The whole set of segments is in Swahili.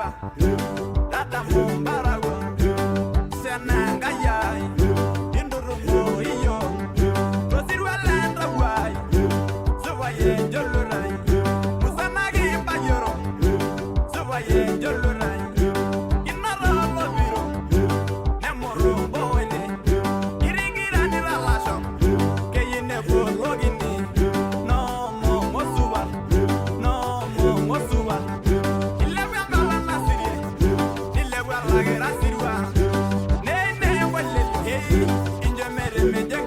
Data Mumbarago, Senangaya, Indurumo, Iyo, Rosirwalanda, why? So I enjoy Lurai, Musanagi Bayoro, so I enjoy Lurai, Inara Biro, Nemoro Boyle, Iringira Niralasham, Kayine Logini, no more Mosuba, no more Mosuba, 11 Galana City, 11 Lagera Sirwa, Nene Wale, in the Medemedian.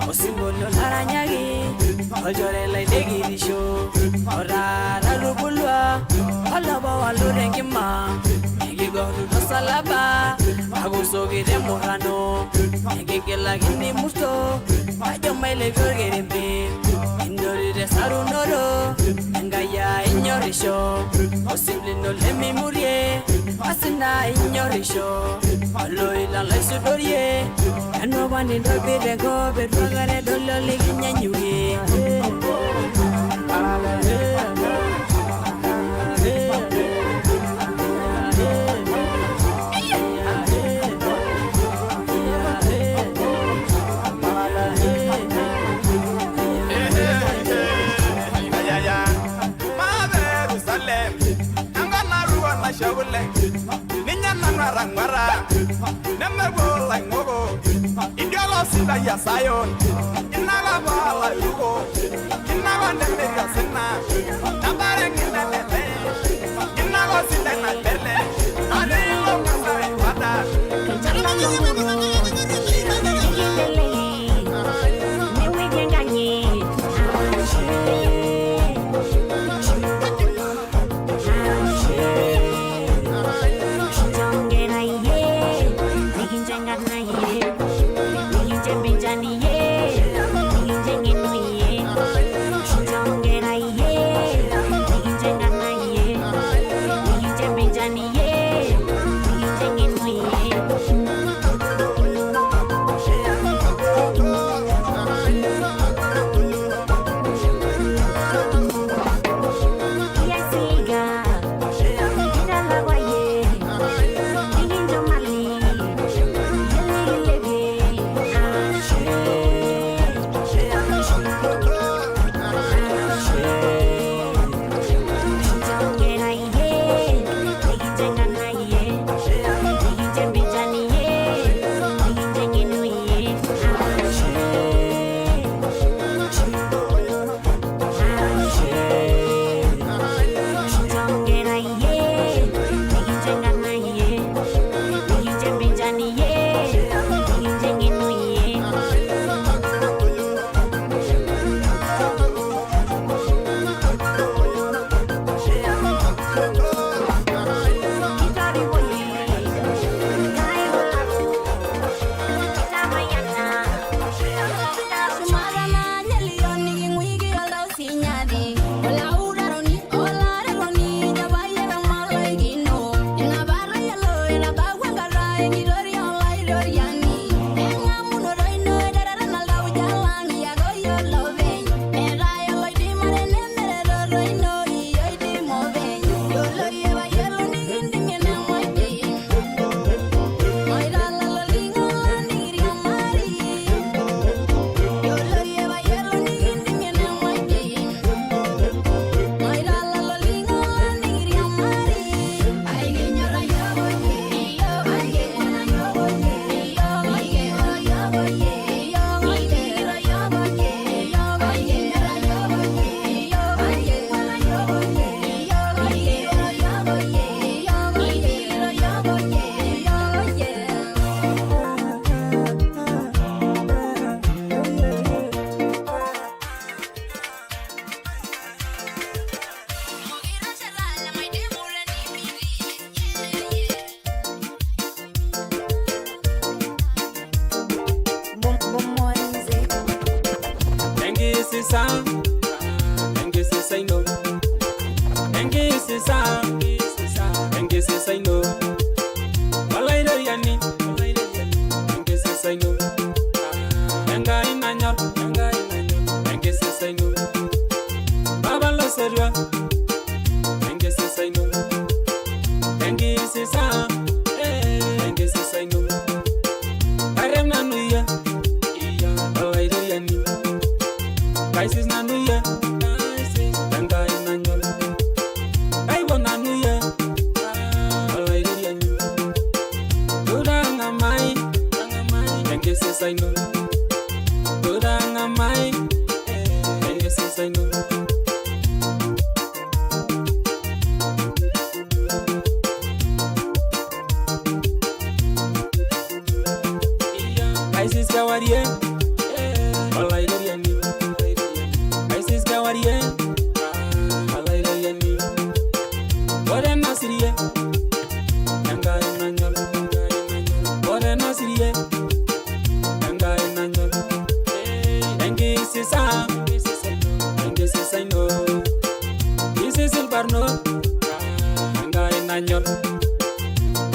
Osimbolo laranyagi, ojore lai degi di show. Ora rarubulwa, alaba walurengima. Igi goru dosalaba, agusogi de morano. Igi gelagini musto, ayo maile gorgerimbe. Indori de sarunoro, engaya inyorisho. Osimbolo lemi murie, asina inyorisho. Aloi la lai sudorie. No one in the bed go, but Bagare don't live in you. Sida ya sayon, inaga bala yugo, inaga nene kasena, nabare kinele, inaga sida na tele, ane ilo kasai pada. Jani ye, ingin jengin ye, shujong gerai ye.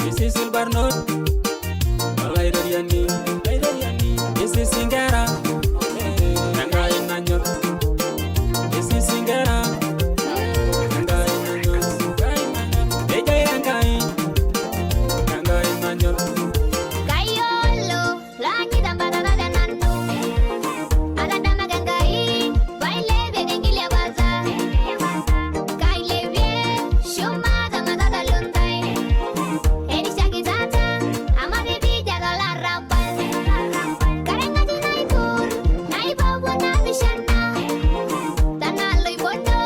This is Silvernote. Malairiani. This is Singera. Nangai nanyo. This is Singera. Nangai nanyo. Ejai nangai. Nangai nanyo. Kayolo, lagi tambah ada nandu. Ada nama gangai, baile bedengilia baza. Kaile vie, shuma dama dada luntai. Edi shaki zata, amade bija gala rapal. Karenga di naitur, naibabu na bishana. Tanal loy bondo,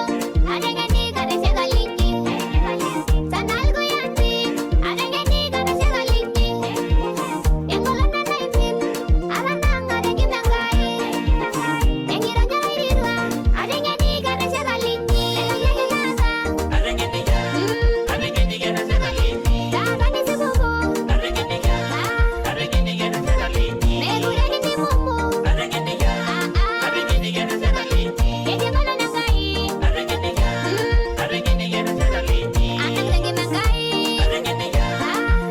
adengeni kare segaliti. Tanal goyanti, adengeni kare segaliti. Engolana naipin, aranang adengin nangai. Engiranya irirwa, adengeni kare segaliti. Adengeni kare segaliti. Tabani sebubu, adengeni kare segaliti. Megurani ni mumu, adengeni kare segaliti. Edi mana nangai, adengeni kare segaliti. Anak lagi nangai,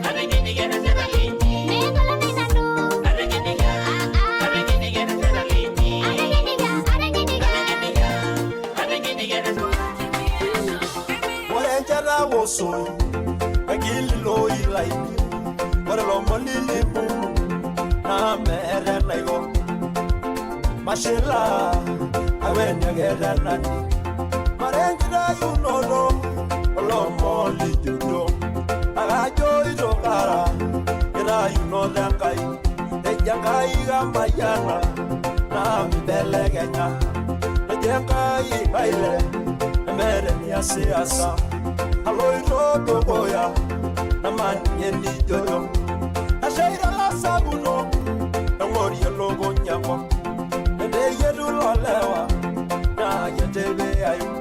adengeni kare segaliti. Megolana nanu, adengeni kare segaliti. Adengeni kare Walenjara wosoy, agili loy like, waralo molilimu, na mere nayo. Mashila, awenya gera nani. Marenjira yunono, olo moli judo. Agajo izokara, ira yunodangai. Ejangai gamayana, na mbele genya. Ejangai baile. Mere ni asiasa Aloi rodo goya Naman yendi joyo Ashaira la sabuno Nangori logo nyako Nende yedu lolewa Na yetebe ayu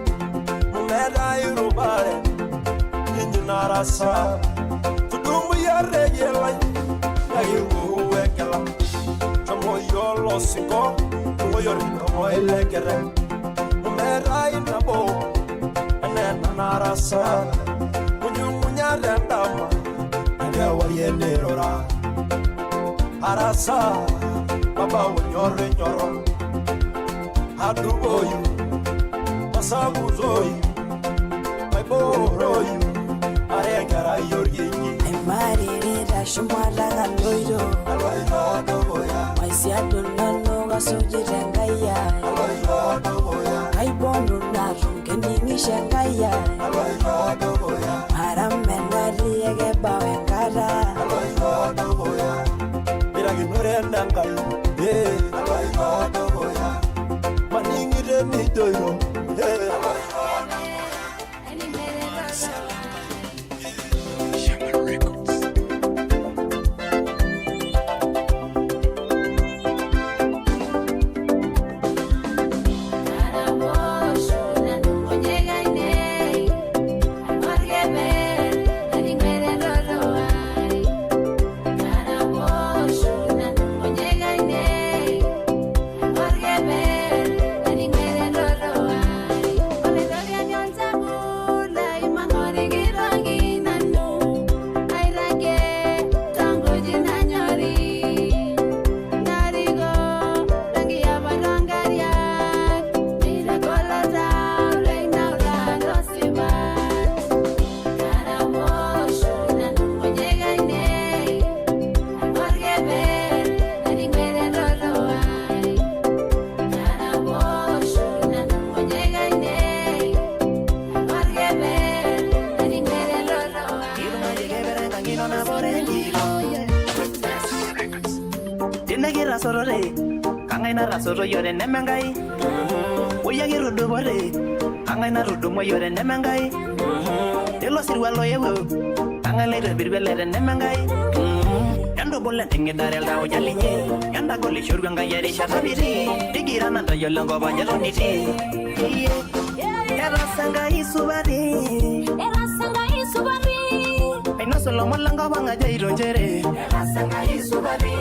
Mumera irubare Ninju narasa Tudumbu ya rege lai Yayu wekela Chamo yolo siko Tungo yoriko moelekere Mumera inabo Narasa Munyumunya rendama Ndewa yenerora Arasa Baba unyore nyoro Aduboyu Masabuzoyu Maiboroyu Arengara yoryenyi Emarira shumwala galoiro Aloiro dogoya Maisiado nano gasujire ngaya Aloiro dogoya Kaibonu narunge ningishe ngaya Aloiro dogoya Maramenari egebawe nkara Aloiro dogoya Miraginore nangai Aloiro dogoya Maningire nidoyo Tinagira sorore, kangaina rasoro yore nemengai. Oyagira dubore, kangaina rudumo yore nemengai. Telo sirwalo yewo, kangaina rebirwele nemengai. Yando bolen tingedare la oyalinye, yanda goli shurga ngayari shatabiri. Digira nanda yolongo banyalo niti. Era sanga isubari. Aino solo molanga banga jairo jere. Era sanga isubari.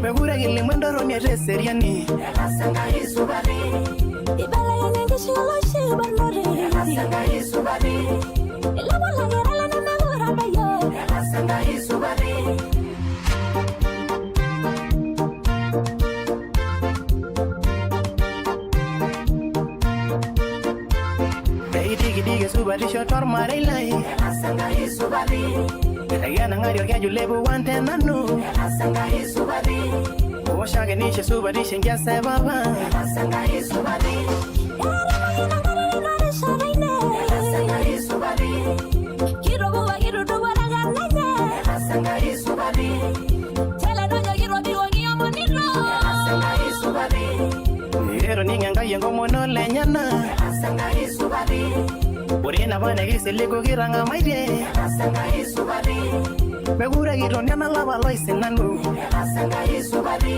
Megura gile mwendoro ni reseriani. Era sanga isubari. Ibala ya nenge shilo shiba nore. Era sanga isubari. Ila wala gera la na megura bayo. Era sanga Dige subari shotor marilai Asanga isubari Ayana ngari orkeju lebu wante nanu Asanga isubari Oshage nishe subari shengia sebaba Asanga isubari Asanga isubari Kirobuwa kiruduwa raganene Asanga isubari Tele noja kirobi wangi omonino Asanga isubari Ero ninga yengo mono lenyana Asanga isubari Urena bana giseligo giranga maide Asanga isubari Megura gironya na lava loise nanu Asanga isubari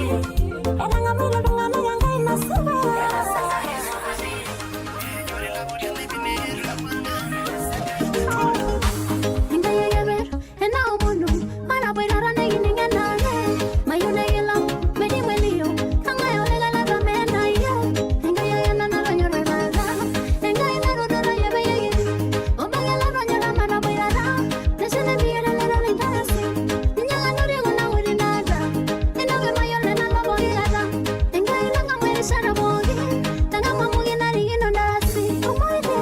Enanga milo dungana yanga inasuba Asanga isubari Yore la buria libine ramanga Inga yeber ena omunu Mara boira rane gininga nae Mayuna yela medi welio Kanga yole la la mena ye Inga yena na ranyo rada Inga yena rodora yebe ye Omagala ranyo la mara boira ra Nesene biere le ra lintasi Ninya la nuri guna uri nada Ina ge mayole na la boira Inga yena nga mwere sara bogi Tanga mamugi na rigino nasi Omoide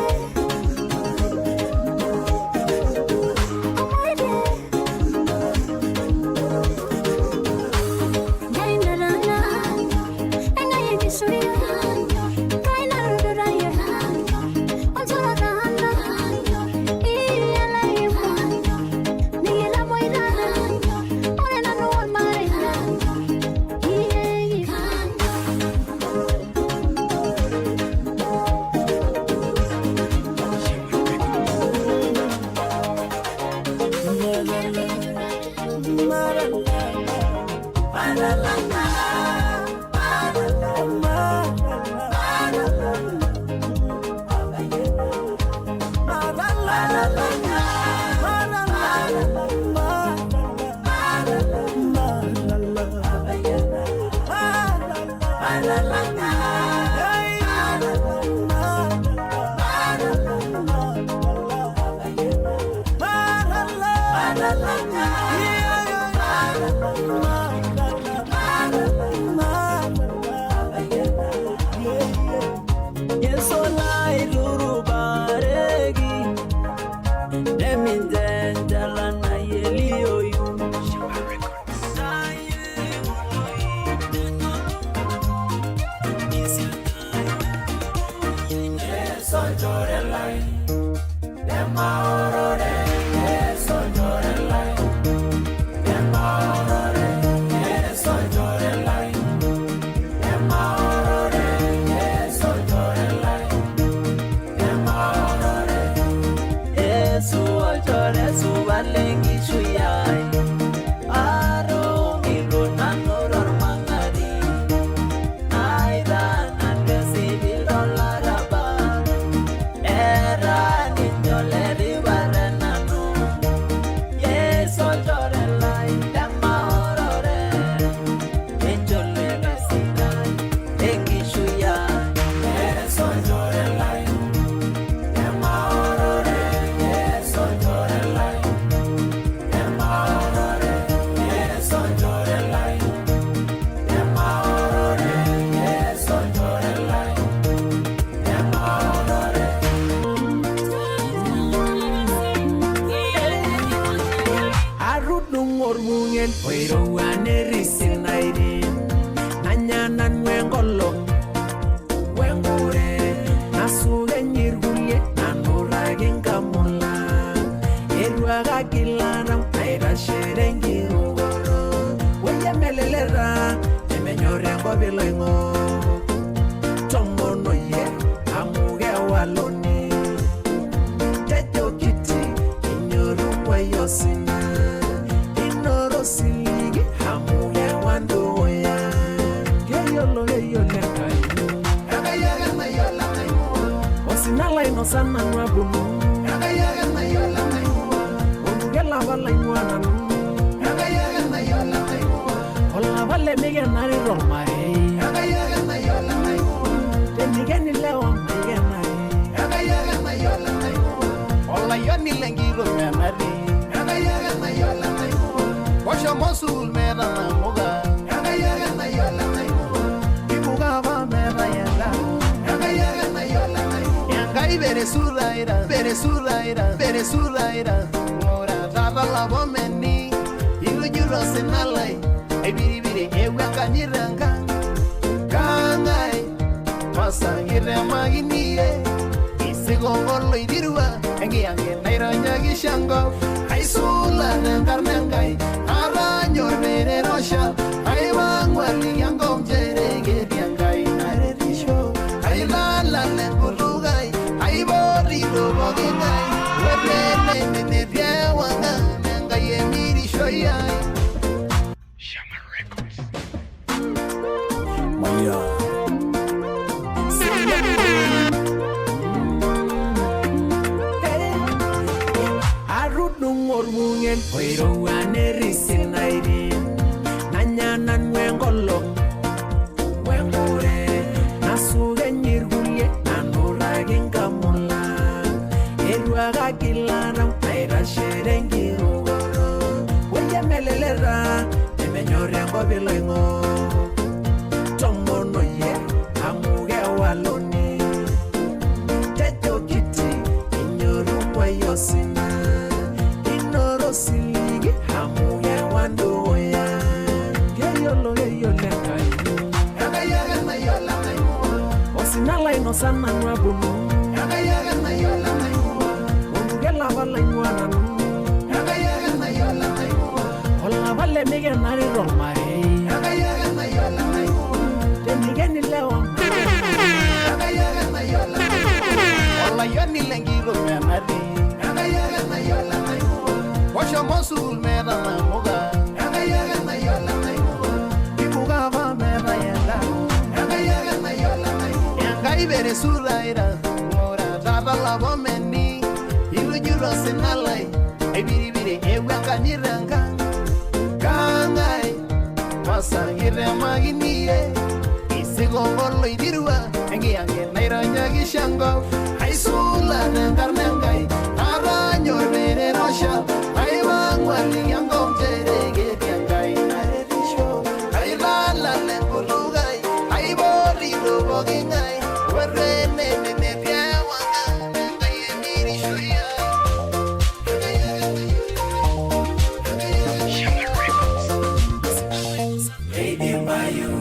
Hola, yo ni le quiero ganar. mosul mera namuga yaga yaga na yola na imuga imuga ba mera yaga yaga yaga na yola na imuga yaga bere sulaira mora tata la bomeni ilu juro senalai e biri biri ewa kaniranga kangai masa ire maginie isigongolo idirwa engi ange naironya gishango aisula nangarnangai aranyo bere rosha ai wangwali yango mjerege diangai aretisho ai la la lengurugai ai bori robogingai werene nene diawanga nangai emiri shoyai Shama Records Maya Mungen oiro anerisi nairi nanyana nwengolo wengure nasuge nyirgulie nanuragi ngamula erwaga kilana naira sherengirugoro weye melelera emenyore ngobilengo tomono ye amuge waloni tejo kiti inyoru wayosina Siligi hamuye wandoya Geyolo kai Yaga yaga na yola na imuwa Osinala inosana nwabunu Yaga yaga na yola na imuwa Omugela wala inuana nu Yaga yaga na yola na imuwa Ola wale mige nari romare Yaga yaga na yola na imuwa Temigeni lewa Yaga yaga na yola na imuwa Ola yoni lengiro menari Yaga yaga na yola na imuwa Washa mosul mera namuga yaga yaga na yola na imuga imuga ba mera yaga yaga yaga na yola na imuga yaga ibere sulaira mora tata la bomeni ilu juro senalai e biri biri ewa kaniranga kangai masa ire maginie isigongolo idirwa engi ange naironya gishango aisula nangarnangai aranyo bere rosha ai wangwali yango mjerege diangai aretisho ai la lengulugai ai bori robogingai werene nene diawanga ngai emiri shoya Shama Records Lady Mayu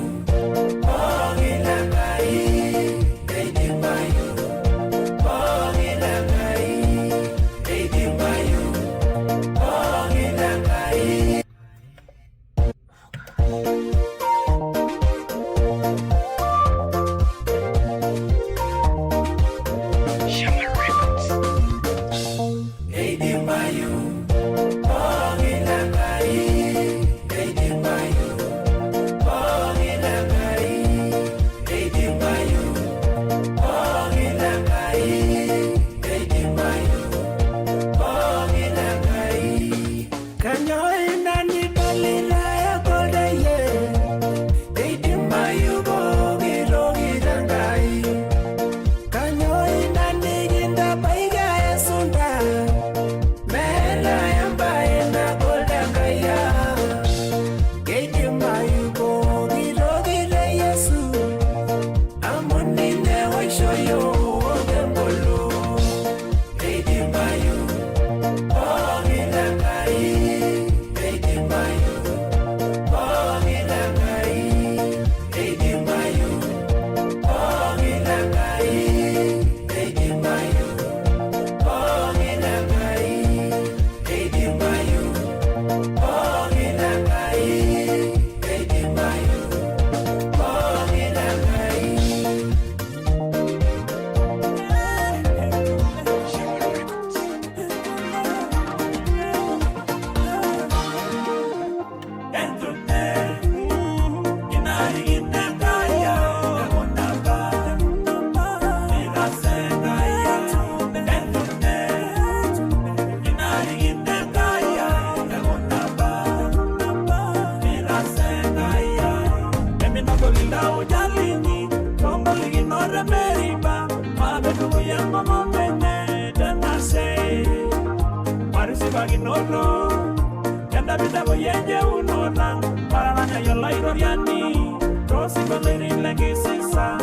Bida bida boyenje unona Parana yola iroriani Rosi balirin lagi sisa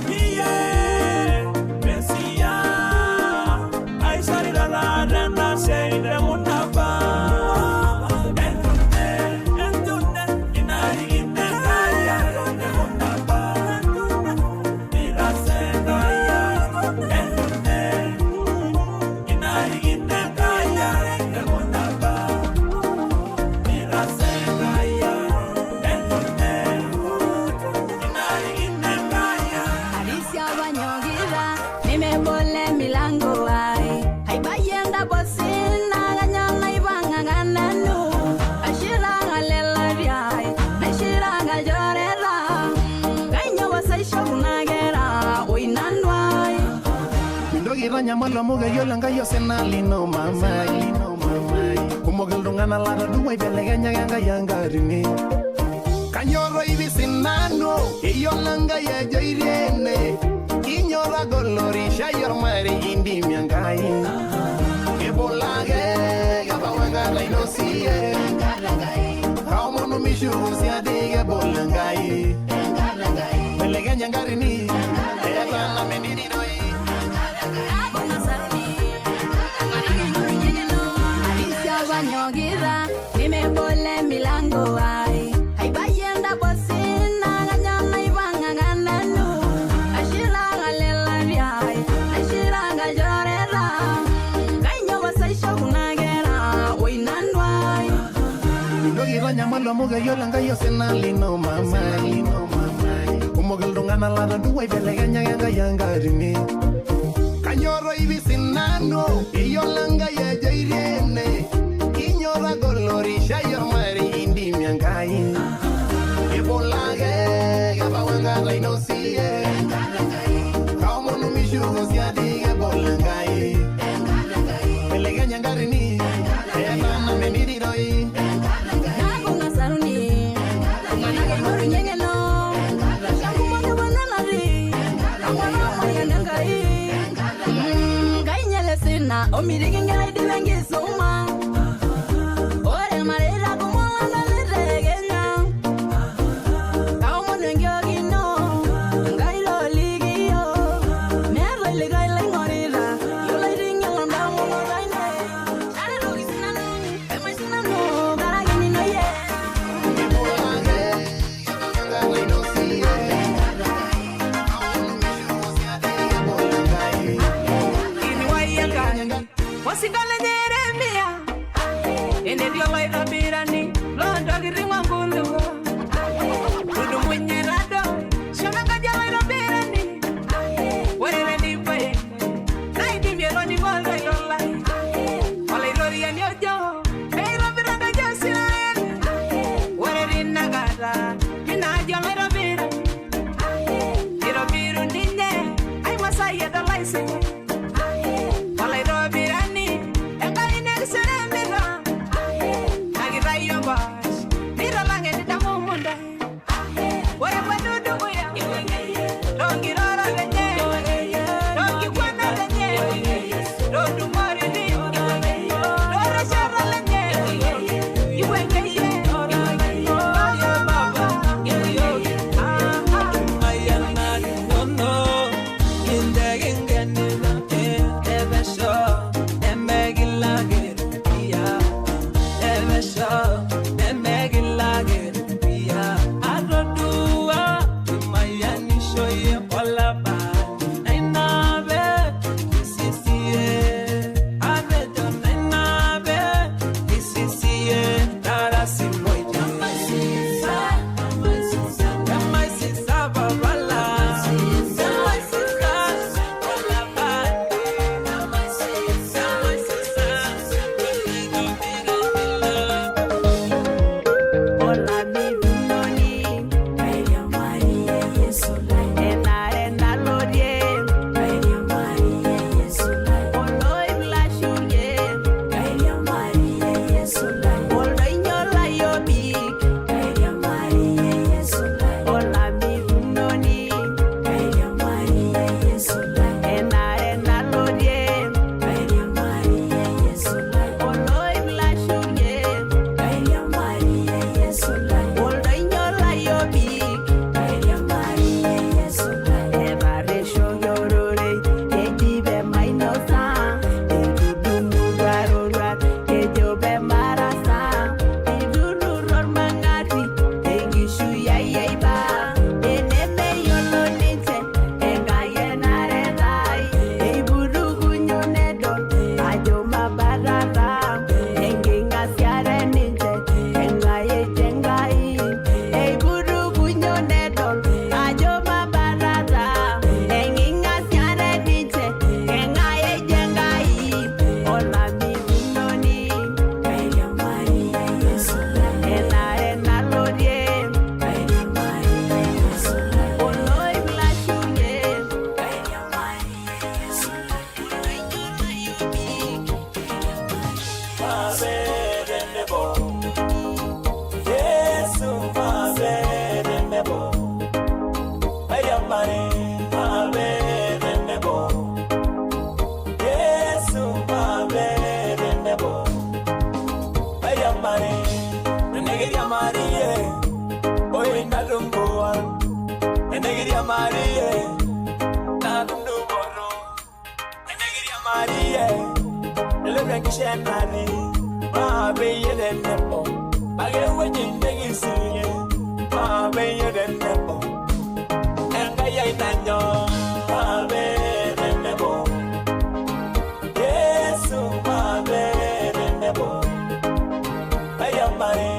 Iye Mesia Aishari dala rena Seide munaba Entune Inari ine kaya Ronde munaba Mira senaya Entune Inari ine kaya Ronde munaba Mira senaya Entune Inari ine kaya Alicia Banyogira, nimebole milango ai. Haibayenda bosina ganyana ibanga gananu. Ashira ngalela riai, ashira ngajorera. Ganyo wasaisha unagera, oinanwai. Mindogira nyamalo muga yola ngayo senali no mamai. Kumogildungana lara duwa ibelegenya yanga yangarini. Kanyoro ibisinano, iyolanga ya jairene. Inyora golori shayor mari indi miangai. Ebolage, gabawanga lainosie. Kaumono mishu siadige bolangai. Belegenya ngarini, elana menidi doi. Alicia Banyogira, nimebole milango ai. Haibayenda bosina ganyana ibanga gananu. Ashira ngalela riai, ashira ngajorera. Ganyo wasaisha unagera, oinanwai. Mindogira nyamalo muga yola ngayo senali no mamai. Kumogildungana lara duwa ibelegenya yanga yangarini. Kanyoro ibisinano, iyolanga ya jairene. Inyora golori shayor mari indi miangai. Ebolage, gabawanga lainosie. Kaumono mishugo siadige bolangai. Belegenya ngarini, elana menidi doi. Naguna saruni, manake mori nyengeno. Shakumone wanalari, amwana mayanengai. Gainyele sina, omirigi ngele divengi suma. Ore marera kumola naletegenya. Kaumone ngiogino, ngailo ligio. Mero iligaila ingorira, yola iringela ndamuno raine. Share rogi sinano, ema sinano, garagini no ye. Ebolage, gabawanga lainosie. Kaumono mishugo siadige bolangai. Wasikale Jeremia, ene dio laita birani, londo kiringwa mbulugo. Dudu mwenye rado, shona kaja laita birani. Werele ni pae, naiti mielo ni golda yolai. Wala irori ya nyojo, meiro biranda jasila ene. Werele nagada, minajo laita birani. Iro biru ninye, ay masaya da laise. Wala iro birani, eka ine seremira. Nagirayo Marie, oi na lumboa, Enegria Marie, na lumboro, Enegria Marie, ele vem que chenani, ma beye de nepo, age wajin de gisinye, ma beye de nepo, enga yai tanyo, ma beye de nepo, Yesu ma beye de nepo, aya mare.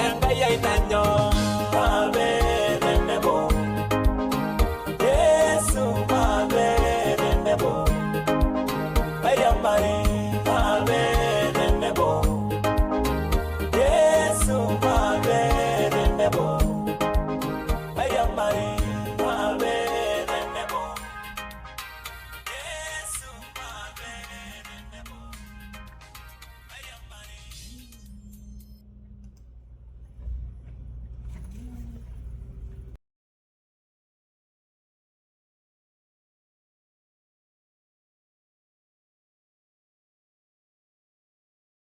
Enga yai tanyo